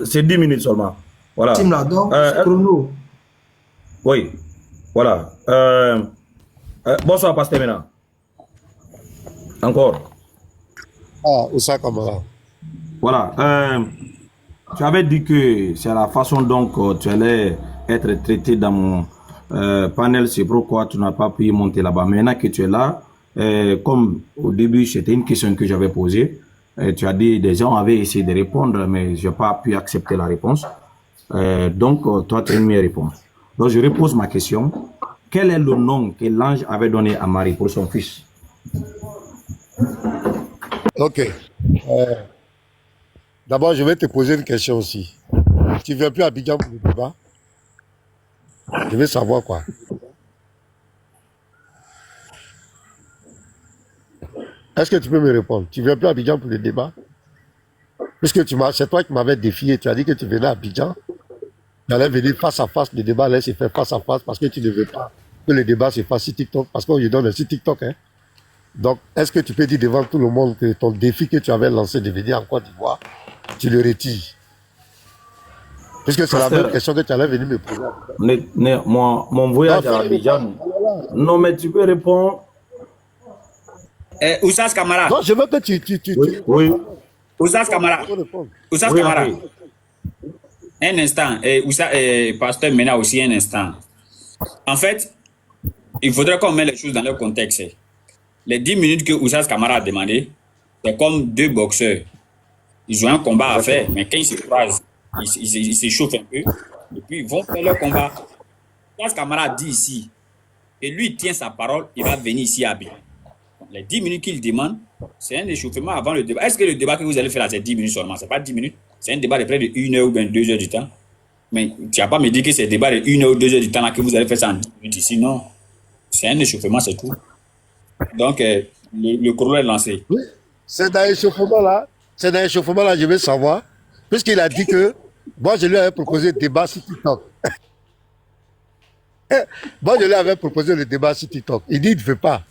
C'est 10 minutes seulement. Voilà. Là, donc, chrono. Oui, voilà. Bonsoir, Pasteur Mena. Encore. Ah, Oussa Kamara. Voilà. Tu avais dit que c'est la façon dont tu allais être traité dans mon panel, c'est pourquoi tu n'as pas pu monter là-bas. Maintenant que tu es là, comme au début, c'était une question que j'avais posée. Tu as dit des gens avaient essayé de répondre, mais je n'ai pas pu accepter la réponse. Donc, toi, tu as une meilleure réponse. Donc, je repose ma question. Quel est le nom que l'ange avait donné à Marie pour son fils? Ok. D'abord, je vais te poser une question aussi. Tu ne viens plus à Abidjan pour le débat? Je veux savoir quoi. Est-ce que tu peux me répondre? Tu ne viens plus à Abidjan pour le débat? Puisque c'est toi qui m'avais défié. Tu as dit que tu venais à Abidjan. Tu allais venir face à face. Le débat allait se faire face à face parce que tu ne veux pas que le débat se fasse sur TikTok. Parce qu'on lui donne sur TikTok. Hein? Donc, est-ce que tu peux dire devant tout le monde que ton défi que tu avais lancé de venir en Côte d'Ivoire, tu le retires? Puisque c'est la même question que tu allais venir me poser. Mon voyage à Abidjan. Non, mais tu peux répondre. Oussas Kamara. Non, je veux que tu oui. Oussas Kamara. Oussas Oui, Kamara. oui. Un instant. Pasteur Mena aussi un instant. En fait, il faudrait qu'on mette les choses dans leur contexte. Les 10 minutes que Oussas Kamara a demandé, c'est comme deux boxeurs. Ils ont un combat à faire, mais quand ils se croisent, ils s'échauffent un peu, et puis ils vont faire leur combat. Oussas Kamara dit ici, et lui il tient sa parole, il va venir ici à Abidjan. Les 10 minutes qu'il demande, c'est un échauffement avant le débat. Est-ce que le débat que vous allez faire là, c'est 10 minutes seulement? C'est pas 10 minutes. C'est un débat de près de 1 heure ou bien 2 heures du temps. Mais tu vas pas me dire que c'est un débat de 1 heure ou 2 heures du temps là que vous allez faire ça en 10 minutes ici. Non. C'est un échauffement, c'est tout. Donc, le chrono est lancé. Oui, c'est dans l'échauffement là. C'est dans l'échauffement là, je veux savoir. Puisqu'il a dit que moi, je lui avais proposé le débat sur TikTok. Moi, je lui avais proposé le débat sur TikTok. Il dit qu'il ne veut pas.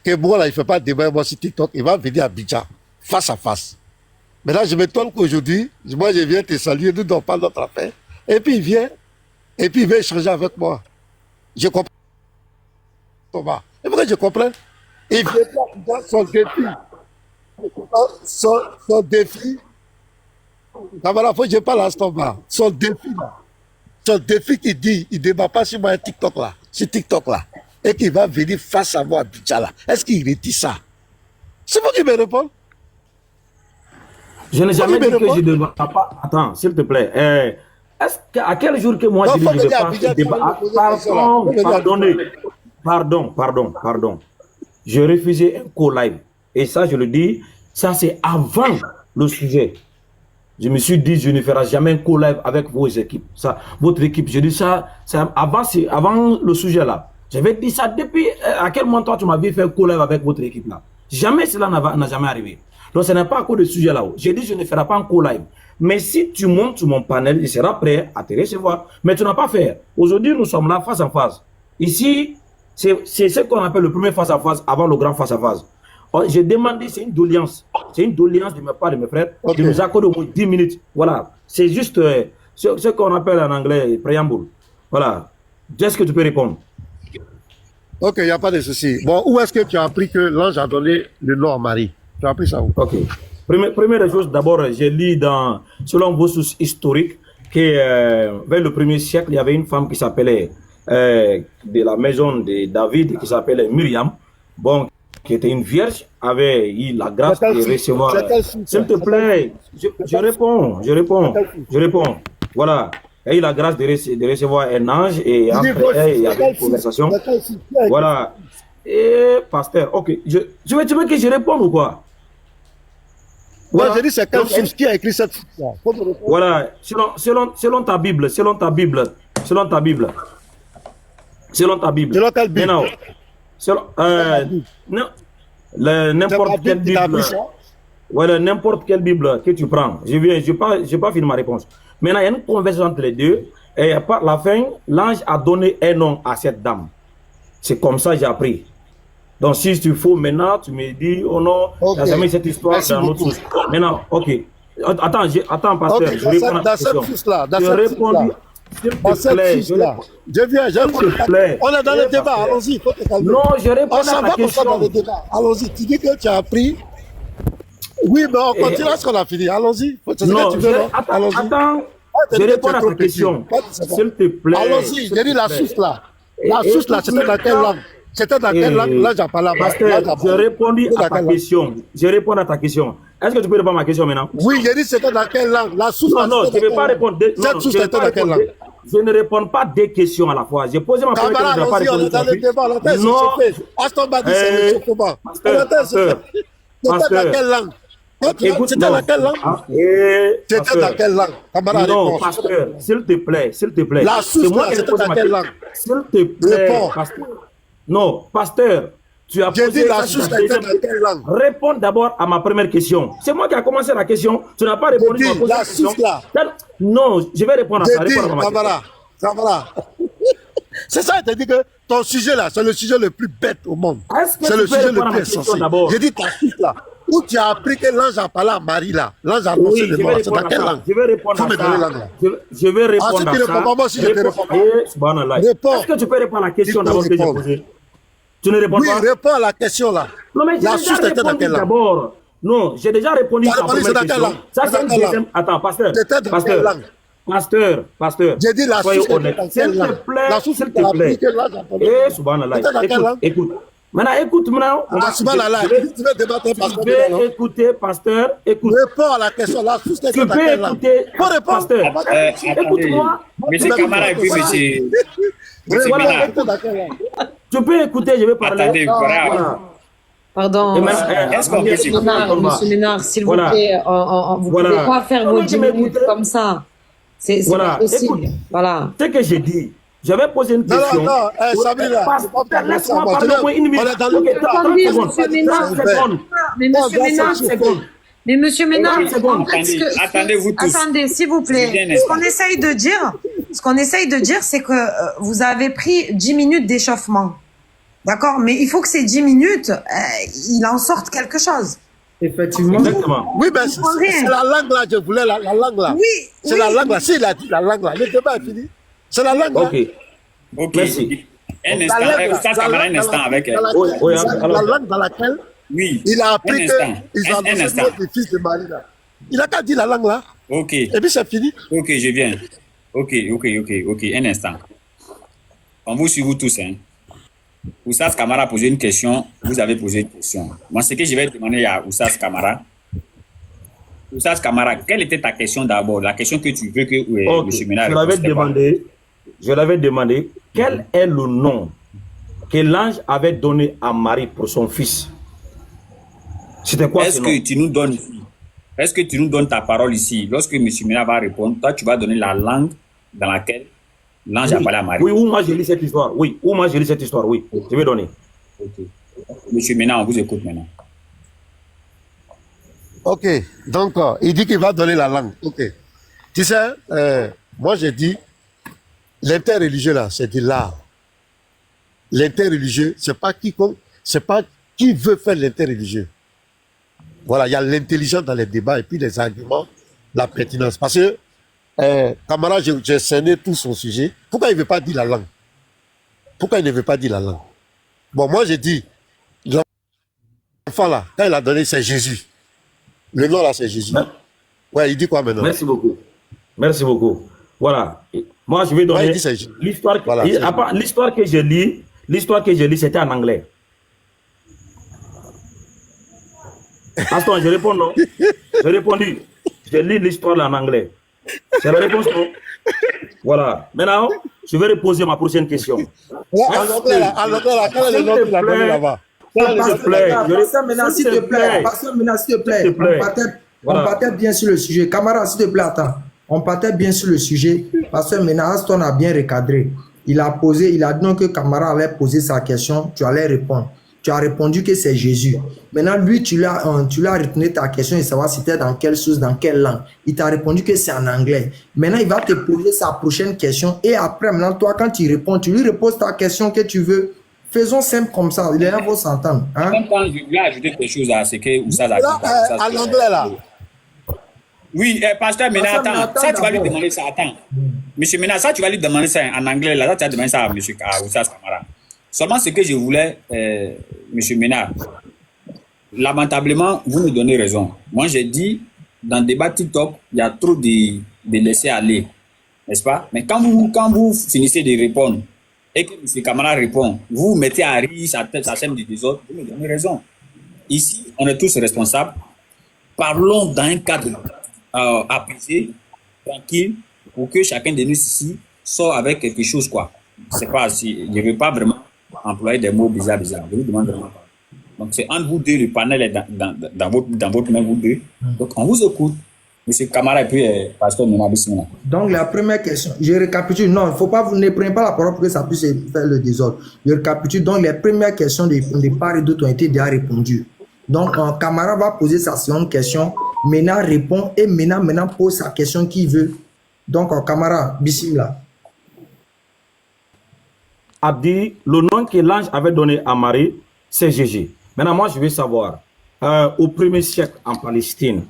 Que moi, là, il ne fait pas de débat moi, sur TikTok. Il va venir à Abidjan, face à face. Maintenant, je m'étonne qu'aujourd'hui, moi, je viens te saluer, nous n'avons pas notre affaire. Et puis, il vient échanger avec moi. Je comprends. Thomas. Et pourquoi je comprends? Il vient dans son défi. Son défi. Camarade, il faut que je parle à ce Thomas. Son défi, là. Son défi qui dit, il ne débat pas sur moi TikTok, là. Sur TikTok, là. Et qu'il va venir face à moi à Abidjan, là. Est-ce qu'il retire ça? C'est vous qui me répondez? Je n'ai jamais dit que je ne débat pas. Attends, s'il te plaît. À quel jour que moi je ne vais pas débat? Pardon. Je refusais un co-live. Et ça, je le dis, ça c'est avant le sujet. Je me suis dit, je ne ferai jamais un co-live avec vos équipes. Ça, votre équipe, je dis ça, avant le sujet là. J'avais dit ça depuis, à quel moment toi tu m'avais fait un co-live avec votre équipe là? Jamais cela n'a jamais arrivé. Donc ce n'est pas à cause de ce sujet là. J'ai dit, je ne ferai pas un co-live. Mais si tu montes sur mon panel, il sera prêt à te recevoir. Mais tu n'as pas fait. Aujourd'hui, nous sommes là face à face. Ici, c'est ce qu'on appelle le premier face à face avant le grand face à face. J'ai demandé, c'est une doléance. C'est une doléance de ma part de mes frères. Okay. De nous accorder au moins 10 minutes. Voilà. C'est juste ce qu'on appelle en anglais préambule. Voilà. Est-ce que tu peux répondre? Ok, il n'y a pas de souci. Bon, où est-ce que tu as appris que l'ange a donné le nom à Marie? Tu as appris ça où? Ok. Première chose, d'abord, j'ai lu selon vos sources historiques que vers le 1er siècle, il y avait une femme qui s'appelait de la maison de David, qui s'appelait Myriam, bon, qui était une vierge, avait eu la grâce de recevoir. S'il te plaît, je réponds. Voilà. Elle a eu la grâce de recevoir un ange et entre elle, il y avait une conversation. Voilà. Et pasteur, ok. Tu veux que je réponde ou quoi? Voilà. Moi, je dis c'est quelle source qui a écrit cette source. Voilà. Selon ta Bible. Selon quelle Bible? Maintenant, n'importe quelle Bible. Voilà, n'importe quelle Bible que tu prends. Je n'ai pas fini ma réponse. Maintenant, il y a une conversation entre les deux. Et à la fin, l'ange a donné un nom à cette dame. C'est comme ça que j'ai appris. Donc, si tu faut maintenant, tu me dis, oh non, il y a jamais cette histoire dans notre source. Maintenant, ok. Attends, pasteur, Ok, je réponds à ta dans cette question. source-là, Je réponds, s'il dans te cette plaît. source-là, je viens, S'il te plaît. on est dans le Eh, débat, pasteur. allons-y, il faut te calmer. Non, je réponds On à s'en ta va comme ça dans le question. débat. Allons-y, tu dis que tu as appris. Oui, mais on Eh, continue à ce qu'on a fini. Allons-y. C'est ce que Non, tu veux, non? Allons-y. attends, t'as je dit que réponds tu es à trop ta petit. question. Pas de secondes. S'il te plaît. Allons-y, j'ai dit la source là. La Et- source là, c'était dans quelle langue? C'était dans quelle langue? Là, j'ai parlé. Pasteur, j'ai répondu à ta question. Je réponds à ta question. Est-ce que tu peux répondre à ma question maintenant? Oui, j'ai dit c'était dans quelle langue? La source là, Non, je c'était ne vais dans pas quelle répondre. langue? Cette source était dans quelle langue? Je ne réponds pas des questions à la fois. J'ai posé ma première question, je ne vais pas Camarade, allons-y, on est dans le répondre. débat. On était Non. échauffé. Aston Badi, c'est Eh, l'échauffement. On pasteur, était échauffé. C'était dans quelle langue? Écoute, C'était dans quelle langue? C'était pasteur. dans quelle langue? Camarade, Non, réponse. pasteur, s'il te plaît, s'il te plaît. La source C'est moi là, qui ai c'était posé dans ma quelle question. langue? S'il te plaît, Réponds. pasteur. Non, pasteur, tu as J'ai posé dit la ça, source c'est ta était deuxième- dans quelle langue? Réponds d'abord à ma première question. C'est moi qui ai commencé la question. Tu n'as pas répondu J'ai à ma dit, première la question. source là. Non, je vais répondre à ça. J'ai dit, Répondre à ma question. Camara. C'est ça, il t'a dit que ton sujet là, c'est le sujet le plus bête au monde. Est-ce que C'est tu le peux sujet répondre le à ma plus question insensé. d'abord? J'ai dit ta source là, où tu as appris que l'ange a parlé à Marie là. L'ange a annoncé Oui, le je vais mort. C'est répondre dans à quelle ça. langue? Je vais répondre Faut à me donner ça. langue là. Je vais répondre si tu à réponds ça. pas, moi aussi, je te réponds pas. Subhanallah. Réponds. Est-ce que tu peux répondre à la question Il faut d'abord que j'ai répondre. posée? Tu ne réponds Oui, pas? réponds à la question là. Non, mais j'ai La déjà source était dans répondu quelle langue? d'abord. Non, j'ai déjà répondu T'as à la répondu, c'est première dans quelle question. langue? Ça, C'est c'est dans une quelle deuxième. langue? Attends, pasteur. C'était dans quelle langue? Pasteur. J'ai dit la Soyez source était honnête. dans S'il quelle te langue? plaît, La source s'il qui a te plaît. appris que l'ange a parlé. Eh, subhanallah. C'était dans quelle langue? Écoute. Maintenant, écoute, maintenant. Ah, subhanallah, je vais- tu veux débattre parce Tu que peux écouter, pasteur. Écoute. réponds à la question. La source était Tu dans peux quelle langue? écouter, Faut répondre. pasteur. Attendez, Écoute-moi. monsieur Camara et puis monsieur Voilà. Ménard. C'était dans quelle langue? Tu peux écouter, je vais parler. Attendez, voilà. Voilà. Pardon, Et maintenant, Est-ce qu'on peut Monsieur Ménard, Monsieur Ménard, s'il vous Voilà. plaît, vous Voilà. pouvez pas faire Non, vos mais 10 tu minutes m'écoutes. comme ça. C'est Voilà. pas possible. Écoute. Voilà. Ce que j'ai dit, j'avais posé une Non, question. non, Sabrina, Pasteur, c'est pas laisse-moi moi, parler tu au moins une minute. on est dans le- Ok, 30 Attendez, secondes. Monsieur Ménard. 30 secondes. Mais Non, Monsieur dans Ménard, cette seconde. mais Monsieur Ménard, 30 secondes. en fait, Attendez-vous tous. Attendez, s'il vous Viens plaît. un Ce instant. qu'on essaye de dire, c'est que vous avez pris 10 minutes d'échauffement. D'accord? Mais il faut que ces 10 minutes, il en sorte quelque chose. Effectivement. Exactement. Oui, mais comprends rien. c'est la langue là, je voulais la langue là. Oui, C'est oui. la langue là. S'il a dit la langue là, le débat est fini. C'est la langue là. Ok. Ok. Merci. Un La instant. langue, là, Ça, la Camara, un langue instant dans avec. laquelle- Oui, oui, la alors. langue dans laquelle Oui. il a Un appris instant. qu'ils ont Un annoncé instant. le fils de Marie là. Il a qu'à dire la langue là. Ok. Et puis c'est fini. Ok, je viens. Ok. Un instant. On vous suit vous tous, hein. Oussas Kamara a posé une question, vous avez posé une question. Moi, ce que je vais demander à Oussas Kamara, quelle était ta question d'abord? La question que tu veux que Ok. M. Ménard Je l'avais demandé quel est le nom que l'ange avait donné à Marie pour son fils. C'était quoi Est-ce ce nom? que tu nous donnes ta parole ici? Lorsque M. Ménard va répondre, toi, tu vas donner la langue dans laquelle l'ange a parlé à Marie. Oui, où moi j'ai lu cette histoire. Oui, où moi j'ai lu cette histoire. Oui, je vais donner. Ok. M. Ménard, on vous écoute maintenant. Ok. Donc, il dit qu'il va donner la langue. Ok. Tu sais, moi j'ai dit, l'interreligieux là, c'est de l'art. L'interreligieux, c'est pas quiconque, c'est pas qui veut faire l'interreligieux. Voilà, il y a l'intelligence dans les débats et puis les arguments, la pertinence. Parce que, camarade, j'ai cerné tout son sujet. Pourquoi il ne veut pas dire la langue? Pourquoi il ne veut pas dire la langue? Bon, moi j'ai dit, l'enfant là, quand il a donné, c'est Jésus. Le nom là, c'est Jésus. Ouais, il dit quoi maintenant? Merci beaucoup. Merci beaucoup. Voilà. Moi, je vais donner Ouais, il dit c'est Jésus. l'histoire. Voilà, c'est L'histoire que je lis, c'était en anglais. Attends, je réponds non. J'ai répondu. Je lis l'histoire là en anglais. C'est la réponse non. Voilà. Maintenant, je vais reposer ma prochaine question. Ouais, en anglais là, quel est le nom qu'il a donné là-bas? S'il te plaît. Pasteur Ménard, s'il te plaît. Pasteur Ménard, s'il te plaît. S'il te plaît. On Voilà. partait bien sur le sujet. Camarade, s'il te plaît, attends. On partait bien sur le sujet. Pasteur Ménard, Aston a bien recadré. Il a dit donc que Camarade allait poser sa question, tu allais répondre. Tu as répondu que c'est Jésus. Maintenant, lui, tu l'as retenu ta question et savoir si c'était dans quelle source, dans quelle langue. Il t'a répondu que c'est en anglais. Maintenant, il va te poser sa prochaine question et après, maintenant, toi, quand tu réponds, tu lui reposes ta question que tu veux. Faisons simple comme ça. Il est là pour s'entendre. Hein? Même quand je voulais ajouter quelque chose à ce que Oussas a dit. Là, en anglais là. Oui, pasteur Mena, Pasteur Mena, attends. Ça, tu vas lui d'abord. demander ça. Attends. Monsieur Mena, ça, tu vas lui demander ça en anglais. Là, ça, tu vas demander ça à monsieur Oussas Kamara. Seulement ce que je voulais, monsieur Mena, lamentablement, vous me donnez raison. Moi, j'ai dit, dans le débat TikTok, il y a trop de laisser aller. N'est-ce pas? Mais quand vous finissez de répondre et que M. Kamara répond, vous vous mettez à rire, ça sème du désordre, vous me donnez raison. Ici, on est tous responsables. Parlons dans un cadre apaisé, tranquille, pour que chacun de nous ici sorte avec quelque chose, quoi. C'est pas si, je ne veux pas vraiment employer des mots bizarres. Je vous demande vraiment pas. Donc, c'est entre vous deux, le panel est dans votre main, vous deux. Donc, on vous écoute. Monsieur Kamara et puis pasteur Mena Bismina. Donc, la première question, je récapitule. Non, il ne faut pas, vous ne prenez pas la parole pour que ça puisse faire le désordre. Je récapitule. Donc, les premières questions de part et d'autre ont été déjà répondues. Donc, Kamara va poser sa seconde question. Mena répond et Mena pose sa question qu'il veut. Donc, Kamara, Bismillah. Abdi, le nom que l'ange avait donné à Marie, c'est Jésus. Maintenant, moi, je veux savoir, au 1er siècle en Palestine,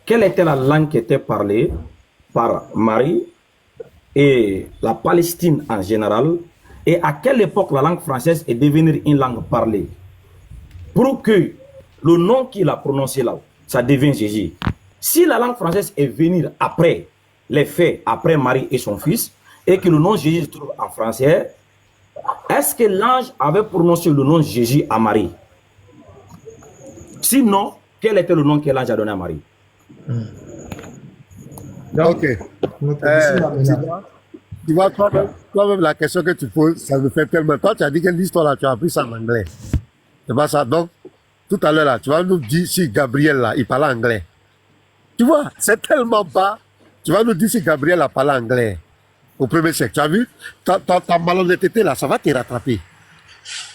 quelle était la langue qui était parlée par Marie et la Palestine en général, et à quelle époque la langue française est devenue une langue parlée, pour que le nom qu'il a prononcé là, ça devienne Jésus. Si la langue française est venue après les faits, après Marie et son fils, et que le nom Jésus se trouve en français, est-ce que l'ange avait prononcé le nom Jésus à Marie? Sinon, quel était le nom que l'ange a donné à Marie? Donc, Ok. Tu vois, toi-même, la question que tu poses, ça me fait tellement. Toi, tu as dit que l'histoire là, tu as appris ça en anglais. C'est pas ça. Donc, tout à l'heure là, tu vas nous dire si Gabriel là, il parle anglais. Tu vois, c'est tellement bas. Tu vas nous dire si Gabriel a parlé anglais au 1er siècle. Tu as vu? Ta malhonnêteté là, ça va te rattraper.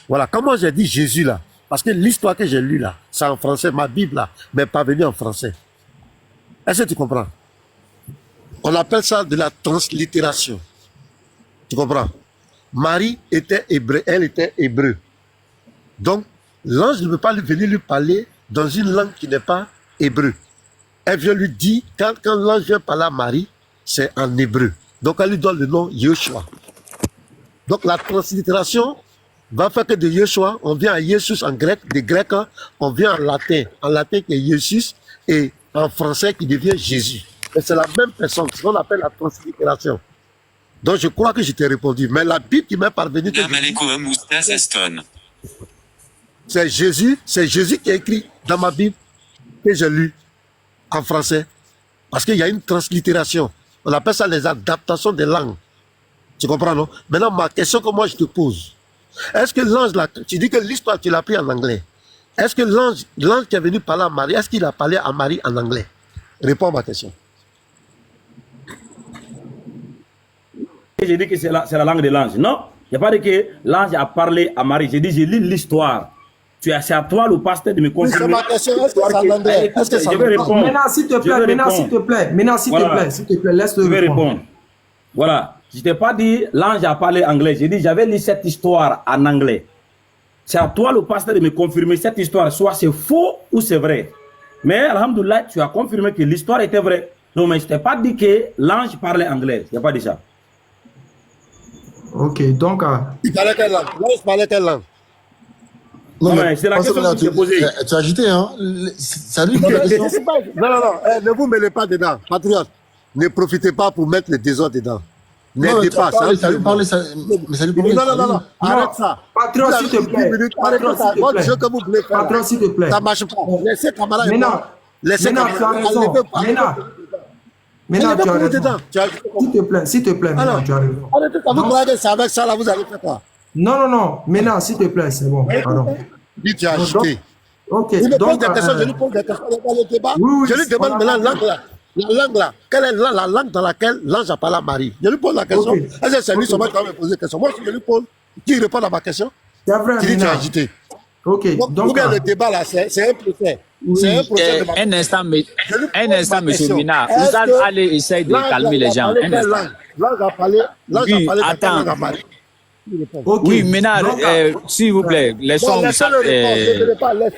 Voilà. Comment j'ai dit Jésus là? Parce que l'histoire que j'ai lue là, c'est en français. Ma Bible là, mais pas venue en français. Est-ce que tu comprends? On appelle ça de la translittération. Tu comprends? Marie était hébreu, elle était hébreu. Donc, l'ange ne peut pas venir lui parler dans une langue qui n'est pas hébreu. Elle vient lui dire, quand l'ange vient parler à Marie, c'est en hébreu. Donc, elle lui donne le nom Yeshua. Donc, la translittération va faire que de Yeshua, on vient à Jesus en grec, de grec, on vient en latin qui est Jesus, et en français qui devient Jésus. Et c'est la même personne, ce qu'on appelle la translittération. Donc, je crois que je t'ai répondu. Mais la Bible qui m'est parvenue, c'est Jésus qui a écrit dans ma Bible, que j'ai lu en français. Parce qu'il y a une translittération. On appelle ça les adaptations des langues. Tu comprends, non? Maintenant, ma question que moi je te pose, est-ce que l'ange, là, tu dis que l'histoire, tu l'as pris en anglais. Est-ce que l'ange qui est venu parler à Marie, est-ce qu'il a parlé à Marie en anglais? Réponds à ma question. J'ai dit que c'est la langue de l'ange. Non, il n'y a pas dit que l'ange a parlé à Marie. J'ai dit, j'ai lu l'histoire. C'est à toi, le pasteur, de me confirmer. Oui, c'est ma question. Est-ce que c'est en anglais? Est-ce que Je vais répondre. Maintenant, s'il te plaît, s'il te plaît, laisse-le Je vais répondre. répondre. Voilà. Je ne t'ai pas dit l'ange a parlé anglais. J'ai dit, j'avais lu cette histoire en anglais. C'est à toi, le pasteur, de me confirmer cette histoire, soit c'est faux ou c'est vrai. Mais, alhamdoulilah, tu as confirmé que l'histoire était vraie. Non, mais je ne t'ai pas dit que l'ange parlait anglais. Je n'ai pas dit ça. Ok, donc... Il parlait quelle langue? L'ange parlait quelle langue? Non, mais c'est la question que je t'ai posée. Tu as agité, hein? C'est lui qui a question. Non, ne vous mêlez pas dedans. Patriote, ne profitez pas pour mettre le désordre dedans. Non, N'aidez pas. ça lui parlait, mais ça lui parlait. Non, arrête ça. Patron, s'il te plaît. Patron, s'il te Moi, plaît. je que vous voulez faire. Patron, s'il te plaît. Ça marche pas. Laissez camarade. Laissez Maintenant, tu as raison. Maintenant, tu as raison. S'il te plaît, maintenant, tu as raison. Arrêtez, vous croyez que c'est avec ça, là, vous allez faire quoi? Non. Maintenant, s'il te plaît, c'est bon. Pardon. Dis, tu as agité. Ok, Il me pose donc... des questions, je lui pose des questions dans le débat. Oui, Je lui demande maintenant la langue là. Quelle est la langue dans laquelle l'ange a parlé à Marie? Je lui pose la question. Ok. Est-ce que c'est lui seulement qui va me poser la question? Moi, si je lui pose, qui répond à ma question? C'est vrai, Tu dis, tu as maintenant. agité. Ok, Donc, le débat là, c'est un procès. C'est un procès de ma Un instant, pose ma monsieur question. Mina. Est-ce Vous allez essayer de l'ange calmer les a gens. parlé Un quelle instant. langue? L'ange a parlé Oui, de quelle attends. langue à Marie? Ok. Oui, maintenant, Donc, s'il vous plaît, laissons ça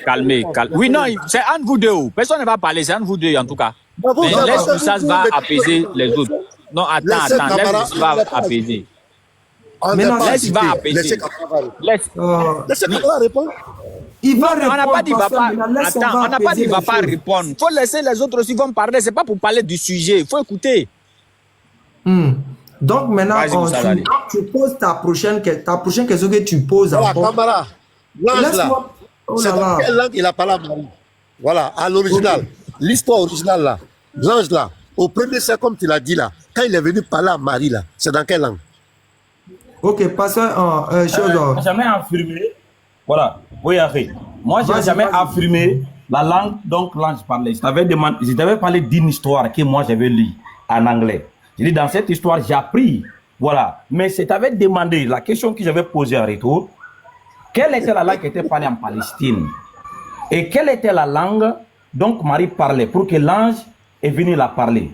calmer. Oui, non, c'est entre vous deux. Personne ne va parler, c'est entre vous deux en tout cas. Bon, vous, Mais ça laisse va. ça va apaiser les autres. Non, attends, Laissez laisse Camara, ça va il n'est pas apaiser. On n'est Maintenant, pas laisse, il va agité. apaiser. Laissez Camara répondre. Laisse. Laissez Camara répondre. il va On n'a répondre. pas dit va pasteur, pas. maintenant, laisse, Attends, on n'a pas dit apaiser va les pas choses. répondre. Il faut laisser les autres aussi vont parler. C'est pas pour parler du sujet. Il faut écouter. Donc maintenant, Vas-y, Moussa Dali. tu poses ta prochaine question que tu poses Voilà, encore. Camara. L'ange là. Laisse-moi. Oh C'est là dans là. quelle langue il a parlé à Marie? Voilà, à l'original. L'histoire originale là. L'ange là. Au premier siècle, comme tu l'as dit là, quand il est venu parler à Marie là, c'est dans quelle langue? Ok, pasteur, chose. Jamais affirmé. Voilà. Oui, Harry. Moi, je n'ai Vas-y, jamais vas-y. affirmé la langue dont l'ange parlait. Je t'avais parlé d'une histoire que moi j'avais lue en anglais. Je dis, dans cette histoire, j'ai appris. Voilà. Mais je t'avais demandé, la question que j'avais posée en retour, quelle était la langue qui était parlée en Palestine? Et quelle était la langue dont Marie parlait pour que l'ange est venu la parler?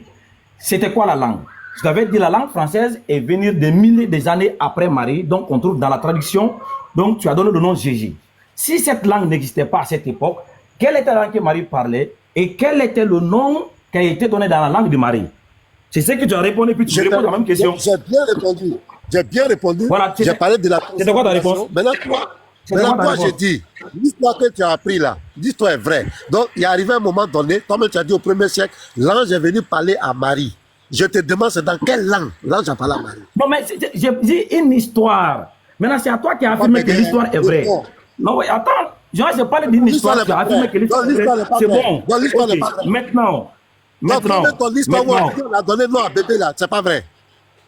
C'était quoi la langue? Je t'avais dit la langue française est venue des milliers d'années après Marie, donc on trouve dans la traduction, donc tu as donné le nom Jésus. Si cette langue n'existait pas à cette époque, quelle était la langue que Marie parlait et quel était le nom qui a été donné dans la langue de Marie? C'est ce que tu as répondu, puis tu réponds à la même question. J'ai bien répondu. J'ai bien répondu. Voilà, J'ai parlé de la c'était quoi ta réponse? Maintenant, toi, j'ai dit, l'histoire que tu as appris là, l'histoire est vraie. Donc, il est arrivé un moment donné, toi-même tu as dit au premier siècle, l'ange est venu parler à Marie. Je te demande, c'est dans quelle langue l'ange a parlé à Marie? Bon, mais j'ai dit une histoire. Maintenant, c'est à toi qui as affirmé que l'histoire est vraie. Non, oui, attends. Je parle d'une histoire, tu as affirmé que l'histoire est vraie. C'est bon. Non, l'histoire n'est Ok. pas vraie. Maintenant. Maintenant, ton histoire où on a donné nom à bébé là, c'est pas vrai.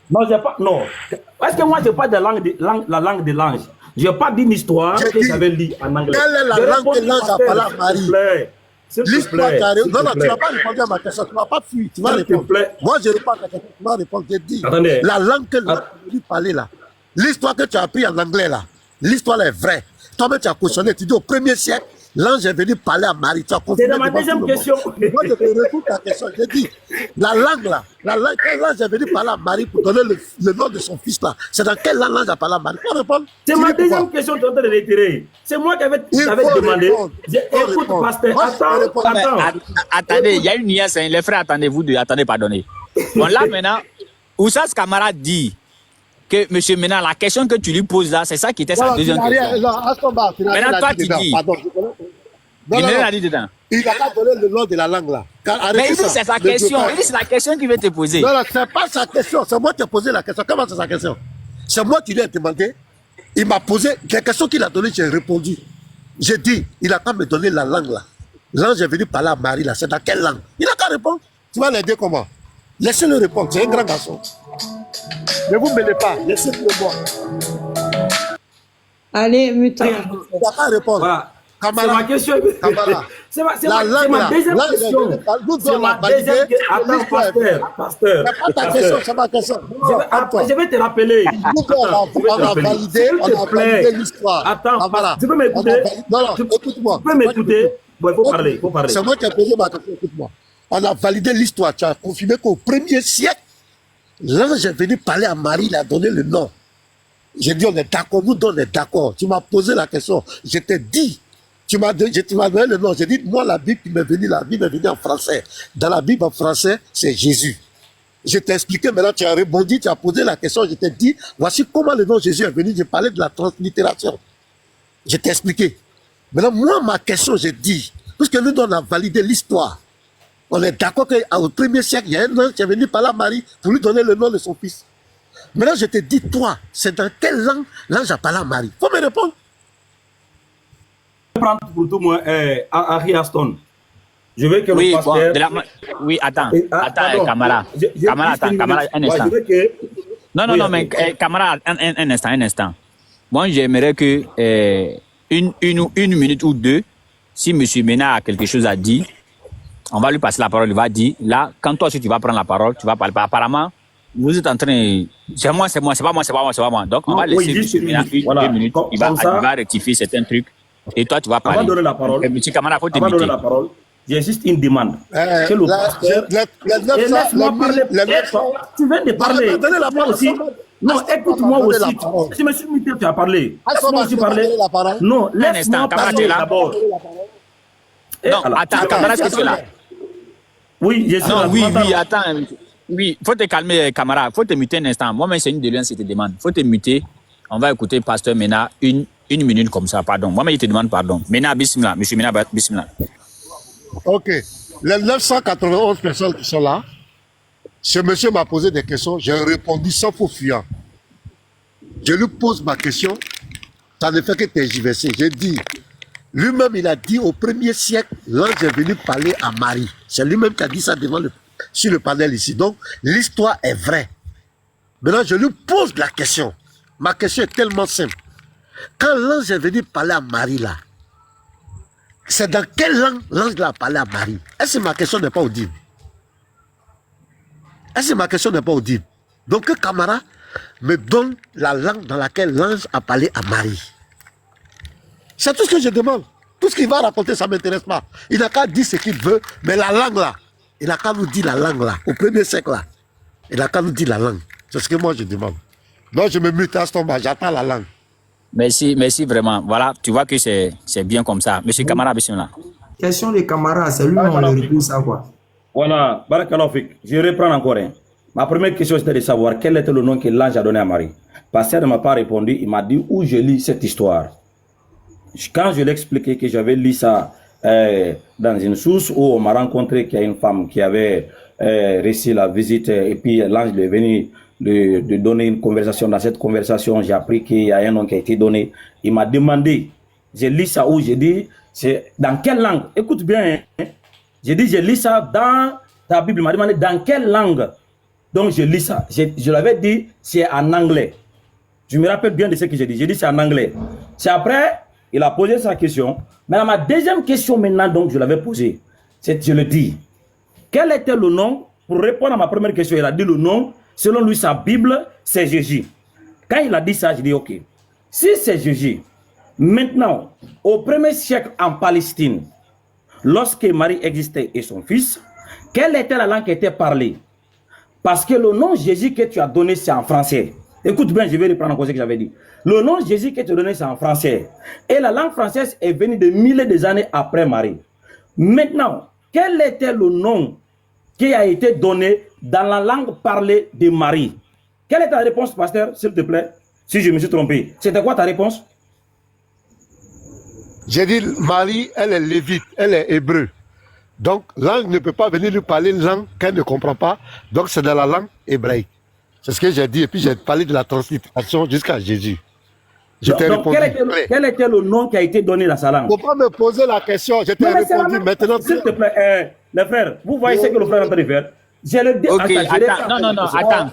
Non, j'ai pas. Non. Est-ce que moi, je parle de la langue de l'ange? Je parle d'une histoire J'ai que dit, j'avais lue en anglais. quelle est la Je langue réponds que du l'ange a pasteur, parlé à s'il te Marie? plaît. S'il te L'histoire plaît. qui arrive. S'il Non, te non, tu plaît. n'as pas répondu à ma question. Tu ne vas pas fuir. Tu vas S'il te répondre. plaît. Moi, je réponds à ta question. Tu vas répondre. J'ai dit. Attendez. La langue que l'ange a voulu parler là. L'histoire que tu as appris en anglais là. L'histoire là est vraie. Toi-même, tu as cautionné. Tu dis au premier siècle, l'ange est venu parler à Marie. Tu as C'est confirmé dans ma devant deuxième tout le question. monde. Moi, je te réponds ta question. J'ai dit, la langue là, quand l'ange est venu parler à Marie pour donner le nom de son fils là, c'est dans quelle langue l'ange a parlé à Marie? Faut répondre. C'est Tu ma dis pourquoi? deuxième question que tu es en train de retirer. C'est moi qui avais Il faut demandé. répondre. Il faut Écoute, répondre. pasteur. Moi, je peux répondre. Attends. Attendez, il y a une nuance, hein. Les frères, attendez, vous deux, attendez, pardonnez. Bon, là, maintenant, Oussas Camara dit que, monsieur, maintenant, la question que tu lui poses là, c'est ça qui était sa Non, deuxième tu n'as rien. question. Non, Aston Bar, tu n'as Maintenant, rien toi, dit tu dedans. dis. Pardon. Non, Il non, ne non. l'a dit dedans. Il n'a pas donné le nom de la langue là. Mais il dit c'est sa question. Il dit c'est la question qu'il veut te poser. Non, non, c'est pas sa question. C'est moi qui ai posé la question. Comment c'est sa question? C'est moi qui lui ai demandé. Il m'a posé les questions qu'il a données, j'ai répondu. J'ai dit, il n'a qu'à me donner la langue là. L'ange est venu parler à Marie là. C'est dans quelle langue? Il n'a qu'à répondre. Tu vas l'aider comment? Laissez-le répondre. C'est un grand garçon. Ne vous mêlez pas. Laissez-le voir. Allez, mutant. Il n'a qu'à répondre. Voilà. C'est Camara. ma question. Camara. C'est La langue ma là. deuxième Là, question. nous C'est devons ma la valider. deuxième question. Attends, L'histoire est pasteur. C'est pas ta question, c'est ma question. Je vais te rappeler. Nous, on a validé, l'histoire. Attends, Camara. tu peux m'écouter? Non, non, écoute-moi. Tu peux m'écouter? Bon, il faut parler. C'est moi qui ai posé ma question, écoute-moi. On a validé l'histoire. Tu as confirmé qu'au premier siècle, l'ange est venu parler à Marie, il a donné le nom. J'ai dit, on est d'accord, nous deux, on est d'accord. Tu m'as posé la question. Je t'ai dit, tu m'as donné le nom. J'ai dit, moi, la Bible qui m'est venue, la Bible est venue en français. Dans la Bible en français, c'est Jésus. Je t'ai expliqué, maintenant tu as rebondi, tu as posé la question, je t'ai dit, voici comment le nom Jésus est venu. J'ai parlé de la translittération. Je t'ai expliqué. Maintenant, moi, ma question, j'ai dit, puisque nous, on a validé l'histoire, on est d'accord qu'au premier siècle, il y a un ange qui est venu parler à Marie pour lui donner le nom de son fils. Maintenant, je te dis, toi, c'est dans quelle langue l'ange a parlé à Marie? Faut me répondre. Je vais prendre pour tout moi Harry Aston. Je veux que Oui, le bon, pasteur... oui, attends, attends, pardon. Camara. Camara, attends, Camara, un instant. Ouais, je veux que... Non, non, Oui, non, mais Camara, un instant. Moi, j'aimerais que une minute ou deux, si M. Mena a quelque chose à dire, on va lui passer la parole, il va dire, là, quand toi aussi tu vas prendre la parole, tu vas parler. Apparemment, vous êtes en train, c'est moi, c'est pas moi. Donc, on va Oui, laisser juste M. Mena une minute. Voilà. 2 minutes, il Comme ça. va rectifier certains trucs, et toi, tu vas parler. Avant de donner la parole, M. Camara, faut avant de donner t'éviter. la parole, J'ai juste une demande. C'est le pasteur. Et laisse-moi parler. Tu viens de parler. Donnez la parole Aussi. Non, écoute-moi Donner aussi. la parole. Je me suis muté, tu as parlé. Assoma, Laisse-moi aussi tu vas parler. donner la parole. Non, Un laisse-moi instant, camarade, parler tu es là. d'abord. Et Non, alors, attends, tu camarade, parles. qu'est-ce que là? Oui, je suis là. Non, oui, tu m'entends? oui, attends. Oui, faut te calmer, camarade. Faut te muter un instant. Moi-même, c'est une déliance, je te demande. Faut te muter. On va écouter Pasteur Mena une minute comme ça, pardon. Moi-même, je te demande pardon. Mena, bismillah. Monsieur Mena, bismillah. Ok. Les 991 personnes qui sont là, ce monsieur m'a posé des questions, j'ai répondu sans faux fuyant. Je lui pose ma question, ça ne fait que tergiverser. J'ai dit, lui-même, il a dit au 1er siècle, l'ange est venu parler à Marie. C'est lui-même qui a dit ça sur le panel ici. Donc, l'histoire est vraie. Maintenant, je lui pose la question. Ma question est tellement simple. Quand l'ange est venu parler à Marie là, c'est dans quelle langue l'ange a parlé à Marie? Est-ce que ma question n'est pas audible? Est-ce que ma question n'est pas audible? Donc que Camara me donne la langue dans laquelle l'ange a parlé à Marie. C'est tout ce que je demande. Tout ce qu'il va raconter, ça ne m'intéresse pas. Il n'a qu'à dire ce qu'il veut, mais la langue là, il n'a qu'à nous dire la langue là, au 1er siècle là. Il n'a qu'à nous dire la langue. C'est ce que moi je demande. Donc je me mute à ce moment, j'attends la langue. Merci, merci vraiment. Voilà, tu vois que c'est bien comme ça. Monsieur Camara, bismillah. Question des camarades, c'est lui on le retrouve ça quoi. Voilà, Barakallahu Fik. Je reprends encore. Ma première question c'était de savoir quel était le nom que l'ange a donné à Marie. Pasteur ne m'a pas répondu, il m'a dit où je lis cette histoire. Quand je lui ai expliqué que j'avais lu ça dans une source où on m'a rencontré qu'il y a une femme qui avait réussi la visite et puis l'ange lui est venu de donner une conversation. Dans cette conversation, j'ai appris qu'il y a un nom qui a été donné. Il m'a demandé, j'ai lu ça où, j'ai dit, c'est dans quelle langue? Écoute bien, hein? J'ai dit, j'ai lu ça dans ta Bible. Il m'a demandé dans quelle langue. Donc, je lis ça. Je l'avais dit, c'est en anglais. Je me rappelle bien de ce que j'ai dit. J'ai dit, c'est en anglais. C'est après, il a posé sa question. Mais ma deuxième question maintenant, donc, je l'avais posée. Je le dis. Quel était le nom? Pour répondre à ma première question, il a dit le nom. Selon lui, sa Bible, c'est Jésus. Quand il a dit ça, je dis, ok. Si c'est Jésus, maintenant, au 1er siècle en Palestine, lorsque Marie existait et son fils, quelle était la langue qui était parlée? Parce que le nom Jésus que tu as donné, c'est en français. Écoute bien, je vais reprendre encore ce que j'avais dit. Le nom Jésus que tu as donné, c'est en français. Et la langue française est venue de milliers d'années après Marie. Maintenant, quel était le nom qui a été donné dans la langue parlée de Marie? Quelle est ta réponse, pasteur, s'il te plaît? Si je me suis trompé. C'était quoi ta réponse? J'ai dit, Marie, elle est lévite, elle est hébreu. Donc, l'ange ne peut pas venir lui parler une langue qu'elle ne comprend pas. Donc, c'est dans la langue hébraïque. C'est ce que j'ai dit. Et puis, j'ai parlé de la translittération jusqu'à Jésus. Je t'ai répondu. Quel était le nom qui a été donné dans sa langue? Il ne faut pas me poser la question. Je t'ai répondu. Maintenant, s'il te plaît, les frères, vous voyez ce que le frère est en train de faire? Ok, attends, non, attends,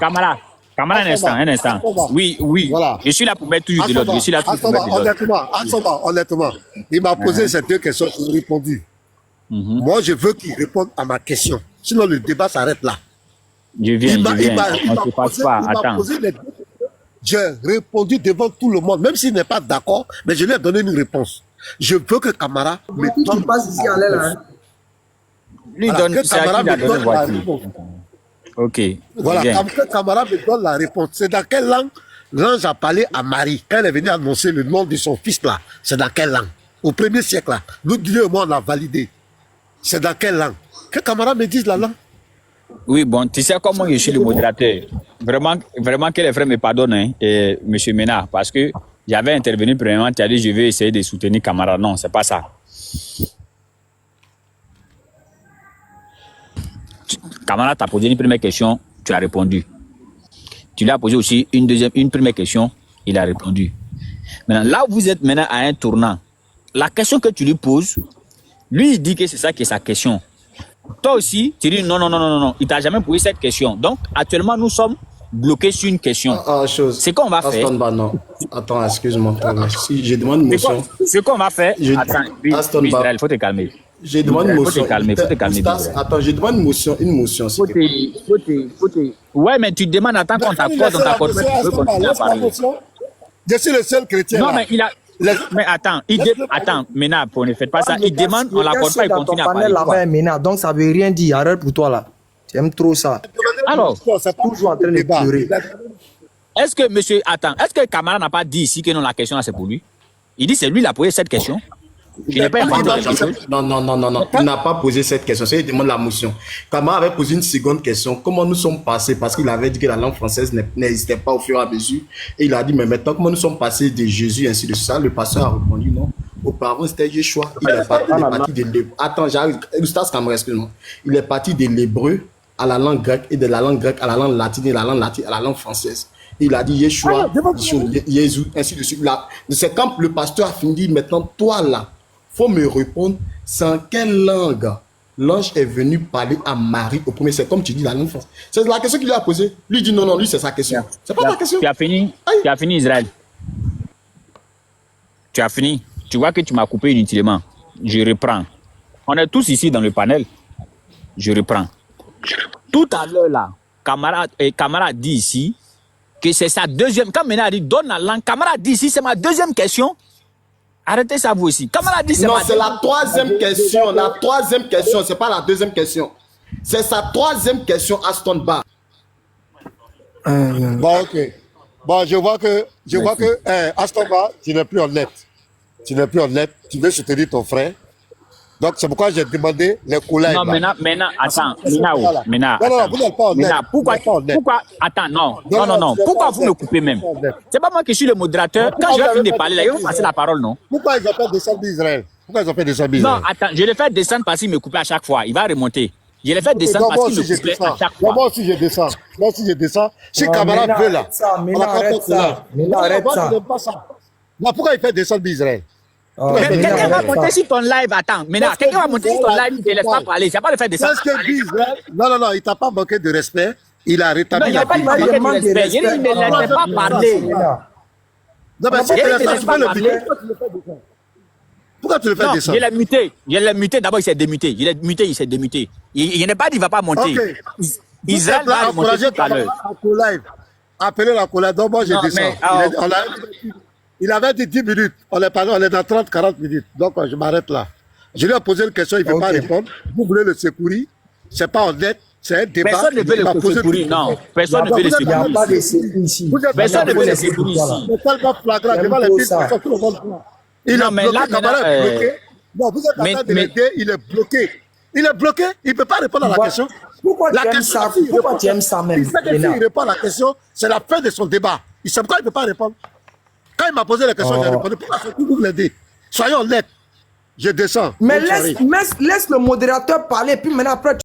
camarade, un instant. Oui, voilà. Je suis là pour mettre toujours de l'ordre. Je suis là pour mettre de l'ordre. Honnêtement, il m'a posé ces deux questions, je lui ai répondu. Moi, je veux qu'il réponde à ma question. Sinon, le débat s'arrête là. Je viens. On ne se passe pas. Attends. J'ai répondu devant tout le monde, même s'il n'est pas d'accord, mais je lui ai donné une réponse. Je veux que Camara me donne. Tu passes ici à l'aile, hein? Lui donne, c'est à qui il a donné voiture. Ok. Voilà, que Camara me donne la réponse. C'est dans quelle langue l'ange a parlé à Marie quand elle est venue annoncer le nom de son fils là? C'est dans quelle langue? Au 1er siècle là, nous, Dieu et moi, on a validé. C'est dans quelle langue? Que Camara me dise la langue. Oui, bon, tu sais comment je suis le modérateur. Vraiment que les frères me pardonnent, hein, M. Mena, parce que j'avais intervenu premièrement, tu as dit je vais essayer de soutenir Camara. Non, c'est pas ça. Camara t'a posé une première question, tu as répondu. Tu lui as posé aussi une première question, il a répondu. Maintenant, là où vous êtes maintenant à un tournant, la question que tu lui poses, lui il dit que c'est ça qui est sa question. Toi aussi, tu dis non, il t'a jamais posé cette question. Donc, actuellement, nous sommes bloqués sur une question. C'est qu'on va faire. Attends, excuse-moi. Si je demande une motion. Ce qu'on va faire. Attends, Israël, faut te calmer. Je demande une motion. Faut te calmer. Attends, je demande une motion. Ouais, mais tu demandes, attends qu'on t'accorde, on t'accorde. Tu veux continuer à parler. Je suis le seul chrétien. Non, mais il a. Mais attends, attends, Mena, ne faites pas ça. Il demande, on l'accorde pas, il continue à parler. Là-bas, Mena, donc ça veut rien dire. Arrête pour toi là. Tu aimes trop ça. Alors, c'est toujours en train de pleurer. Est-ce que monsieur, attends, est-ce que Camara n'a pas dit ici que non, la question là c'est pour lui? Il dit c'est lui qui a posé cette question. Je n'ai pas inventé quelque chose. Non. Il n'a pas posé cette question. Il demande la motion. Camara avait posé une seconde question. Comment nous sommes passés? Parce qu'il avait dit que la langue française n'existait pas au fur et à mesure. Et il a dit, mais maintenant, comment nous sommes passés de Jésus ainsi de ça? Le pasteur a répondu non. Auparavant, c'était Yeshua. Il est parti de l'hébreu. Attends, j'arrive. Ustaz Camara, excuse-moi. Il est parti de l'hébreu à la langue grecque et de la langue grecque à la langue latine et de la langue latine à la langue française. Il a dit Yeshua, Jésus, ainsi de suite. C'est quand le pasteur a fini, maintenant, toi là, faut me répondre, c'est en quelle langue l'ange est venu parler à Marie au premier. C'est comme tu dis la langue française. C'est la question qu'il lui a posée. Lui dit non, lui c'est sa question. C'est pas ta question. Tu as fini, Israël. Tu as fini. Tu vois que tu m'as coupé inutilement. Je reprends. On est tous ici dans le panel. Je reprends. Tout à l'heure là, Camara dit ici que c'est sa deuxième. Quand Mena a dit donne la langue, Camara dit ici c'est ma deuxième question. Arrêtez ça vous aussi. Camara dit c'est non, c'est la troisième question. La troisième question, c'est pas la deuxième question. C'est sa troisième question Aston Bar. Bon, ok. Bon, je vois que Aston Bar, tu n'es plus honnête. Tu n'es plus honnête. Tu veux soutenir ton frère. Donc, c'est pourquoi j'ai demandé les collègues. Non, Mena, attends. Mena, non, vous n'êtes pas honnête. Mena, pourquoi, attends, non. Pourquoi vous me coupez même? C'est pas moi qui suis le modérateur. Quand je vais finir de parler, là, ils vont passer la parole, non? Pourquoi ils ont fait descendre d'Israël? Non, attends, je le fais descendre parce qu'il me coupait à chaque fois. Il va remonter. Je le fais descendre parce qu'il me coupait à chaque fois. Moi aussi, je descends. Si Camara veut là, arrête ça. Pourquoi il fait descendre d'Israël? Quelqu'un va monter sur ton live, attends. Maintenant, quelqu'un va monter sur ton live, il ne te laisse pas parler. C'est pas le fait de ça. C'est ce que dit Israël. Non, il t'a pas manqué de respect. Il a rétabli la paix. Il ne me laisse pas parler. Non, mais si tu le fais, tu peux le muter. Pourquoi tu le fais descendre? Je l'ai muté. D'abord, il s'est démuté. Il s'est démuté. Il n'est pas dit qu'il ne va pas monter. Israël va remonter tout à l'heure. Appelez la collègue. Donc, moi, je descends. Il avait dit 10 minutes. On est dans 30-40 minutes. Donc, je m'arrête là. Je lui ai posé une question, il ne veut pas répondre. Vous voulez le secourir. Ce n'est pas honnête. C'est un débat. Personne ne veut le secourir, non. Personne ne veut le secourir ici. Personne ne veut le secourir ici. C'est tellement flagrant devant les personnes, tout le monde voit. Il est bloqué, Camara est bloqué. Non, vous êtes en train de l'aider, il est bloqué. Il est bloqué, il ne peut pas répondre à la question. Pourquoi tu aimes ça même? Il répond à la question, c'est la fin de son débat. Il sait pourquoi il ne peut pas répondre. Quand il m'a posé la question, j'ai répondu. Pourquoi vous l'aidez? Soyons honnêtes. Je descends. Mais laisse le modérateur parler, puis maintenant après,